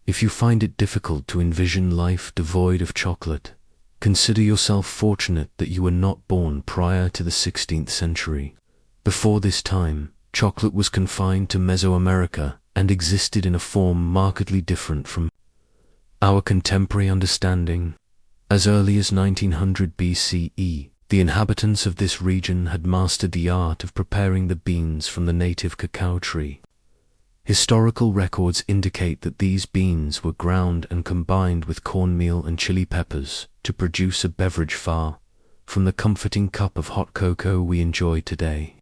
If you find it difficult to envision life devoid of chocolate, consider yourself fortunate that you were not born prior to the 16th century. Before this time, chocolate was confined to Mesoamerica and existed in a form markedly different from our contemporary understanding. As early as 1900 BCE, the inhabitants of this region had mastered the art of preparing the beans from the native cacao tree. Historical records indicate that these beans were ground and combined with cornmeal and chili peppers to produce a beverage far from the comforting cup of hot cocoa we enjoy today.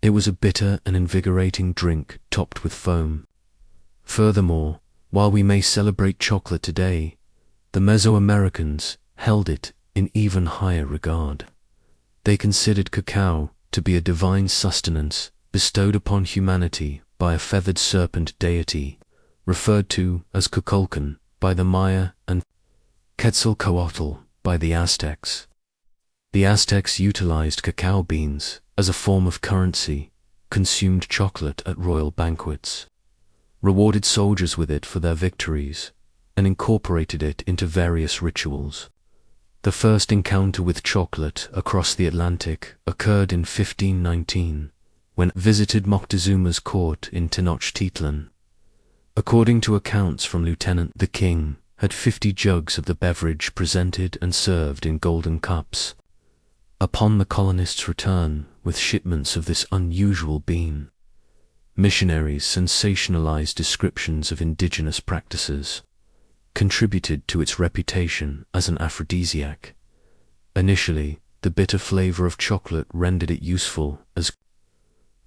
It was a bitter and invigorating drink topped with foam. Furthermore, while we may celebrate chocolate today, the Mesoamericans held it in even higher regard. They considered cacao to be a divine sustenance bestowed upon humanity by a feathered serpent deity, referred to as Kukulkan by the Maya and Quetzalcoatl by the Aztecs. The Aztecs utilized cacao beans as a form of currency, consumed chocolate at royal banquets, rewarded soldiers with it for their victories, and incorporated it into various rituals. The first encounter with chocolate across the Atlantic occurred in 1519, when it visited Moctezuma's court in Tenochtitlan. According to accounts from Lieutenant, the king had 50 jugs of the beverage presented and served in golden cups. Upon the colonists' return with shipments of this unusual bean, missionaries' sensationalized descriptions of indigenous practices contributed to its reputation as an aphrodisiac. Initially, the bitter flavor of chocolate rendered it useful as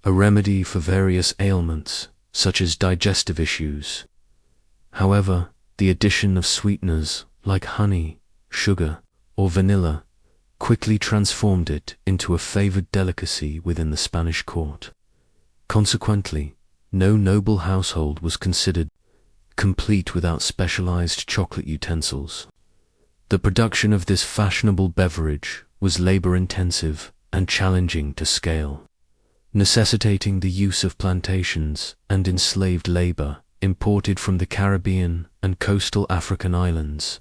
a remedy for various ailments, such as digestive issues. However, the addition of sweeteners like honey, sugar, or vanilla quickly transformed it into a favored delicacy within the Spanish court. Consequently, no noble household was considered complete without specialized chocolate utensils. The production of this fashionable beverage was labor-intensive and challenging to scale, necessitating the use of plantations and enslaved labor imported from the Caribbean and coastal African islands.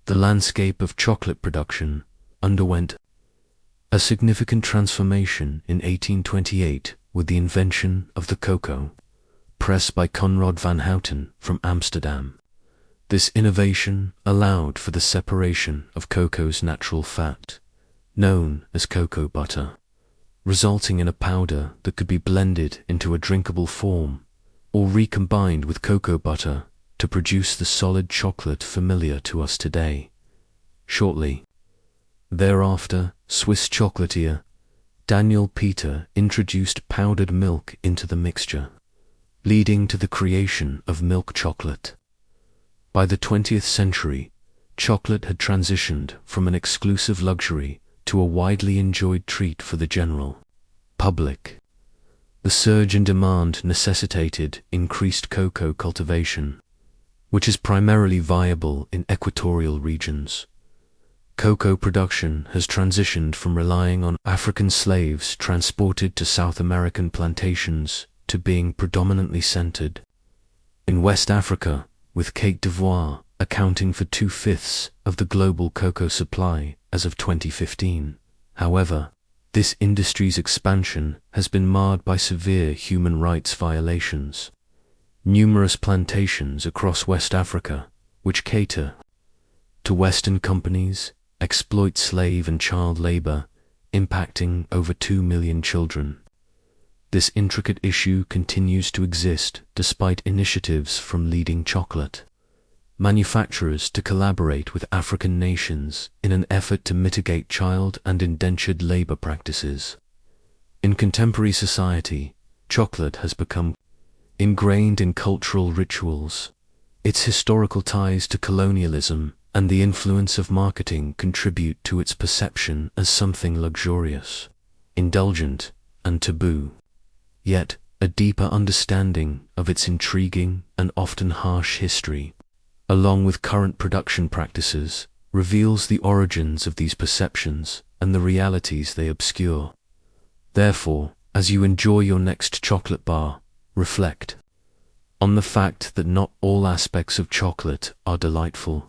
The landscape of chocolate production underwent a significant transformation in 1828 with the invention of the cocoa press by Coenraad van Houten from Amsterdam. This innovation allowed for the separation of cocoa's natural fat, known as cocoa butter, resulting in a powder that could be blended into a drinkable form or recombined with cocoa butter to produce the solid chocolate familiar to us today. Shortly thereafter, Swiss chocolatier Daniel Peter introduced powdered milk into the mixture, leading to the creation of milk chocolate. By the 20th century, chocolate had transitioned from an exclusive luxury to a widely enjoyed treat for the general public. The surge in demand necessitated increased cocoa cultivation, which is primarily viable in equatorial regions. Cocoa production has transitioned from relying on African slaves transported to South American plantations to being predominantly centered in West Africa, with Côte d'Ivoire accounting for 2/5 of the global cocoa supply as of 2015. However, this industry's expansion has been marred by severe human rights violations. Numerous plantations across West Africa, which cater to Western companies, exploit slave and child labor, impacting over 2 million children. This intricate issue continues to exist despite initiatives from leading chocolate manufacturers to collaborate with African nations in an effort to mitigate child and indentured labor practices. In contemporary society, chocolate has become ingrained in cultural rituals. Its historical ties to colonialism and the influence of marketing contribute to its perception as something luxurious, indulgent, and taboo. Yet, a deeper understanding of its intriguing and often harsh history, along with current production practices, reveals the origins of these perceptions and the realities they obscure. Therefore, as you enjoy your next chocolate bar, reflect on the fact that not all aspects of chocolate are delightful.